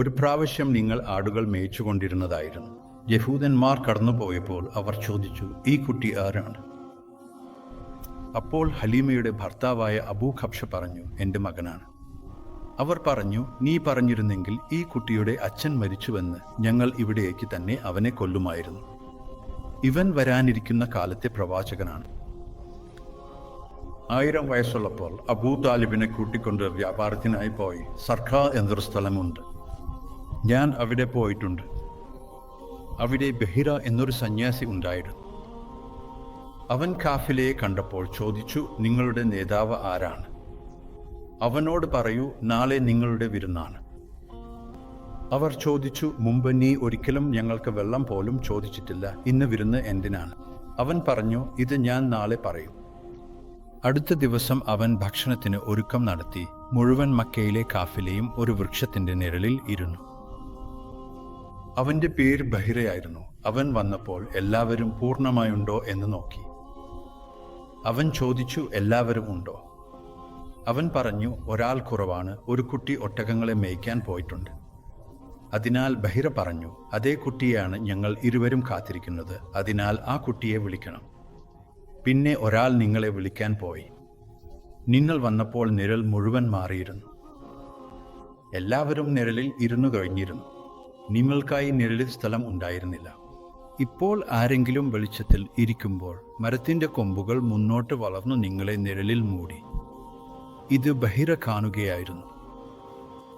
ഒരു പ്രാവശ്യം നിങ്ങൾ ആടുകൾ മേയിച്ചുകൊണ്ടിരുന്നതായിരുന്നു. യഹൂദന്മാർ കടന്നുപോയപ്പോൾ അവർ ചോദിച്ചു, ഈ കുട്ടി ആരാണ്? അപ്പോൾ ഹലീമയുടെ ഭർത്താവായ അബൂ ഖബ്ഷ പറഞ്ഞു, എൻ്റെ മകനാണ്. അവർ പറഞ്ഞു, നീ പറഞ്ഞിരുന്നെങ്കിൽ ഈ കുട്ടിയുടെ അച്ഛൻ മരിച്ചുവെന്ന് ഞങ്ങൾ ഇവിടേക്ക് തന്നെ അവനെ കൊല്ലുമായിരുന്നു. ഇവൻ വരാനിരിക്കുന്ന കാലത്തെ പ്രവാചകനാണ്. 1000 വയസ്സുള്ളപ്പോൾ അബൂ താലിബിനെ കൂട്ടിക്കൊണ്ട് വ്യാപാരത്തിനായി പോയി സർഖ എന്നൊരു സ്ഥലമുണ്ട്. ഞാൻ അവിടെ പോയിട്ടുണ്ട്. അവിടെ ബഹിറ എന്നൊരു സന്യാസി ഉണ്ടായിരുന്നു. അവൻ കാഫിലയെ കണ്ടപ്പോൾ ചോദിച്ചു, നിങ്ങളുടെ നേതാവ് ആരാണ്? അവനോട് പറയൂ, നാളെ നിങ്ങളുടെ വിരുന്നാണ്. അവർ ചോദിച്ചു, മുമ്പ് നീ ഒരിക്കലും ഞങ്ങൾക്ക് വെള്ളം പോലും ചോദിച്ചിട്ടില്ല, ഇന്ന് വിരുന്ന് എന്തിനാണ്? അവൻ പറഞ്ഞു, ഇത് ഞാൻ നാളെ പറയും. അടുത്ത ദിവസം അവൻ ഭക്ഷണത്തിന് ഒരുക്കം നടത്തി. മുഴുവൻ മക്കയിലെ കാഫിലയും ഒരു വൃക്ഷത്തിന്റെ നിഴലിൽ ഇരുന്നു. അവന്റെ പേര് ബഹിറയായിരുന്നു. അവൻ വന്നപ്പോൾ എല്ലാവരും പൂർണ്ണമായുണ്ടോ എന്ന് നോക്കി. അവൻ ചോദിച്ചു, എല്ലാവരും ഉണ്ടോ? അവൻ പറഞ്ഞു, ഒരാൾ കുറവാണ്, ഒരു കുട്ടി ഒട്ടകങ്ങളെ മേയ്ക്കാൻ പോയിട്ടുണ്ട്. അതിനാൽ ബഹിറ പറഞ്ഞു, അതേ കുട്ടിയാണ് ഞങ്ങൾ ഇരുവരും കാത്തിരിക്കുന്നത്, അതിനാൽ ആ കുട്ടിയെ വിളിക്കണം. പിന്നെ ഒരാൾ നിങ്ങളെ വിളിക്കാൻ പോയി. നിങ്ങൾ വന്നപ്പോൾ നിഴൽ മുഴുവൻ മാറിയിരുന്നു. എല്ലാവരും നിഴലിൽ ഇരുന്നു കഴിഞ്ഞിരുന്നു. നിങ്ങൾക്കായി നിഴലിൽ സ്ഥലം ഉണ്ടായിരുന്നില്ല. ഇപ്പോൾ ആരെങ്കിലും വെളിച്ചത്തിൽ ഇരിക്കുമ്പോൾ മരത്തിന്റെ കൊമ്പുകൾ മുന്നോട്ട് വളർന്നു നിങ്ങളെ നിഴലിൽ മൂടി. ഇത് ബഹിറ കാണുകയായിരുന്നു.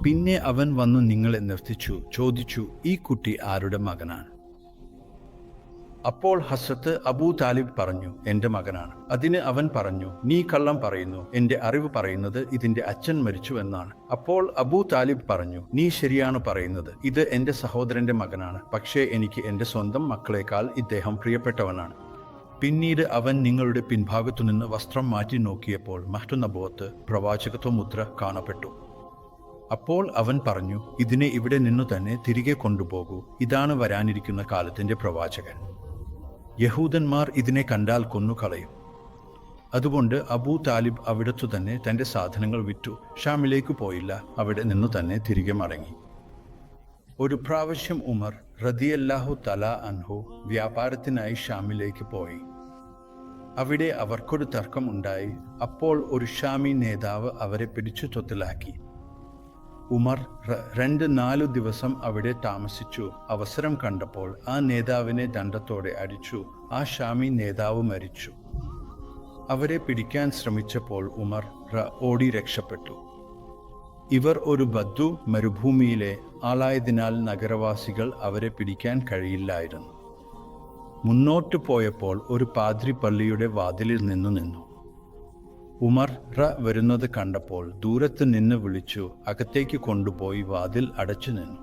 പിന്നെ അവൻ വന്നു നിങ്ങളെ നിർത്തിച്ചു, ചോദിച്ചു, ഈ കുട്ടി ആരുടെ മകനാണ്? അപ്പോൾ ഹസ്രത്ത് അബൂ താലിബ് പറഞ്ഞു, എൻ്റെ മകനാണ്. അതിന് അവൻ പറഞ്ഞു, നീ കള്ളം പറയുന്നു, എൻ്റെ അറിവ് പറയുന്നത് ഇതിൻ്റെ അച്ഛൻ മരിച്ചു എന്നാണ്. അപ്പോൾ അബൂ താലിബ് പറഞ്ഞു, നീ ശരിയാണ് പറയുന്നത്, ഇത് എൻ്റെ സഹോദരൻ്റെ മകനാണ്, പക്ഷേ എനിക്ക് എൻ്റെ സ്വന്തം മക്കളെക്കാൾ ഇദ്ദേഹം പ്രിയപ്പെട്ടവനാണ്. പിന്നീട് അവൻ നിങ്ങളുടെ പിൻഭാഗത്തുനിന്ന് വസ്ത്രം മാറ്റി നോക്കിയപ്പോൾ മഹ്തുനബുവത്ത്, പ്രവാചകത്വ മുദ്ര കാണപ്പെട്ടു. അപ്പോൾ അവൻ പറഞ്ഞു, ഇതിനെ ഇവിടെ നിന്നു തന്നെ തിരികെ കൊണ്ടുപോകൂ, ഇതാണ് വരാനിരിക്കുന്ന കാലത്തിൻ്റെ പ്രവാചകൻ. യഹൂദന്മാർ ഇതിനെ കണ്ടാൽ കൊന്നുകളയും. അതുകൊണ്ട് അബൂ താലിബ് അവിടത്തു തന്നെ തൻ്റെ സാധനങ്ങൾ വിറ്റു ഷാമിലേക്ക് പോയില്ല, അവിടെ നിന്നു തന്നെ തിരികെ മടങ്ങി. ഒരു പ്രാവശ്യം ഉമർ റദിയല്ലാഹു തആല അൻഹു വ്യാപാരത്തിനായി ഷാമിലേക്ക് പോയി. അവിടെ അവർക്കൊരു തർക്കം ഉണ്ടായി. അപ്പോൾ ഒരു ഷാമി നേതാവ് അവരെ പിടിച്ചു തൊത്തിലാക്കി. ഉമർ 2-4 ദിവസം അവിടെ താമസിച്ചു. അവസരം കണ്ടപ്പോൾ ആ നേതാവിനെ ദണ്ഡത്തോടെ അടിച്ചു. ആ ഷാമി നേതാവ് മരിച്ചു. അവരെ പിടിക്കാൻ ശ്രമിച്ചപ്പോൾ ഉമർ ഓടി രക്ഷപ്പെട്ടു. ഇവർ ഒരു ബദ്ദു മരുഭൂമിയിലെ ആളായതിനാൽ നഗരവാസികൾ അവരെ പിടിക്കാൻ കഴിയില്ലായിരുന്നു. മുന്നോട്ട് പോയപ്പോൾ ഒരു പാദ്രി പള്ളിയുടെ വാതിലിൽ നിന്നു. ഉമർ വരുന്നത് കണ്ടപ്പോൾ ദൂരത്ത് നിന്ന് വിളിച്ചു അകത്തേക്ക് കൊണ്ടുപോയി വാതിൽ അടച്ചു നിന്നു.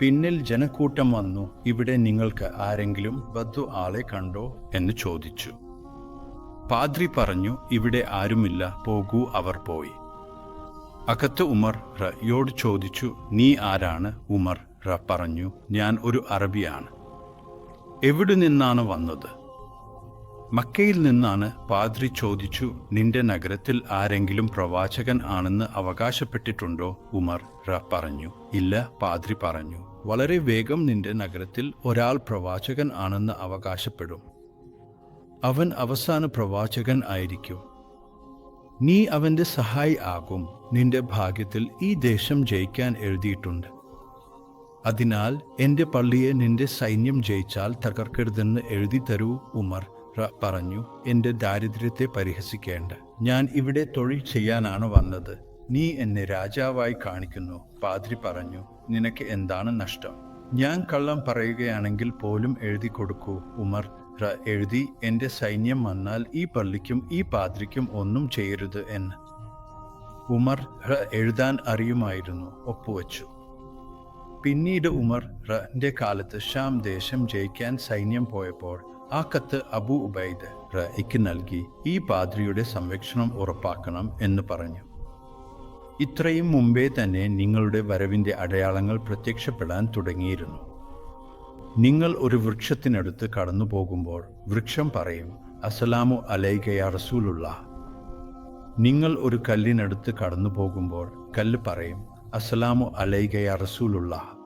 പിന്നിൽ ജനക്കൂട്ടം വന്നു. ഇവിടെ നിങ്ങൾക്ക് ആരെങ്കിലും ബദ്ദു ആളെ കണ്ടോ എന്ന് ചോദിച്ചു. പാദ്രി പറഞ്ഞു, ഇവിടെ ആരുമില്ല, പോകൂ. അവർ പോയി. അകത്ത് ഉമർ യോട് ചോദിച്ചു, നീ ആരാണ്? ഉമർ പറഞ്ഞു, ഞാൻ ഒരു അറബിയാണ്. എവിടെ നിന്നാണ് വന്നത്? മക്കയിൽ നിന്നാണ്. പാദ്രി ചോദിച്ചു, നിന്റെ നഗരത്തിൽ ആരെങ്കിലും പ്രവാചകൻ ആണെന്ന് അവകാശപ്പെട്ടിട്ടുണ്ടോ? ഉമർ പറഞ്ഞു, ഇല്ല. പാദ്രി പറഞ്ഞു, വളരെ വേഗം നിന്റെ നഗരത്തിൽ ഒരാൾ പ്രവാചകൻ ആണെന്ന് അവകാശപ്പെടും. അവൻ അവസാന പ്രവാചകൻ ആയിരിക്കും. നീ അവന്റെ സഹായി ആകും. നിന്റെ ഭാഗ്യത്തിൽ ഈ ദേശം ജയിക്കാൻ എഴുതിയിട്ടുണ്ട്. അതിനാൽ എന്റെ പള്ളിയെ നിന്റെ സൈന്യം ജയിച്ചാൽ തകർക്കരുതെന്ന് എഴുതി തരൂ. ഉമർ പറഞ്ഞു, എന്റെ ദാരിദ്ര്യത്തെ പരിഹസിക്കേണ്ട. ഞാൻ ഇവിടെ തൊഴിൽ ചെയ്യാനാണ് വന്നത്. നീ എന്നെ രാജാവായി കാണിക്കുന്നു. പാദ്രി പറഞ്ഞു, നിനക്ക് എന്താണ് നഷ്ടം? ഞാൻ കള്ളം പറയുകയാണെങ്കിൽ പോലും എഴുതി കൊടുക്കൂ. ഉമർ എഴുതി, എന്റെ സൈന്യം വന്നാൽ ഈ പള്ളിക്കും ഈ പാദ്രിക്കും ഒന്നും ചെയ്യരുത് എന്ന്. ഉമർ എഴുതാൻ അറിയുമായിരുന്നു. ഒപ്പുവച്ചു. പിന്നീട് ഉമറിന്റെ കാലത്ത് ഷാം ദേശം ജയിക്കാൻ സൈന്യം പോയപ്പോൾ ആ കത്ത് അബൂ ഉബൈദ് നൽകി. ഈ പാദ്രിയുടെ സംരക്ഷണം ഉറപ്പാക്കണം എന്ന് പറഞ്ഞു. ഇത്രയും മുമ്പേ തന്നെ നിങ്ങളുടെ വരവിന്റെ അടയാളങ്ങൾ പ്രത്യക്ഷപ്പെടാൻ തുടങ്ങിയിരുന്നു. നിങ്ങൾ ഒരു വൃക്ഷത്തിനടുത്ത് കടന്നു പോകുമ്പോൾ വൃക്ഷം പറയും, അസ്സലാമു അലൈക യാ റസൂലുള്ളാഹ്. നിങ്ങൾ ഒരു കല്ലിനടുത്ത് കടന്നു പോകുമ്പോൾ കല്ല് പറയും, അസ്സലാമു അലൈക യാ റസൂലുള്ളാഹ്.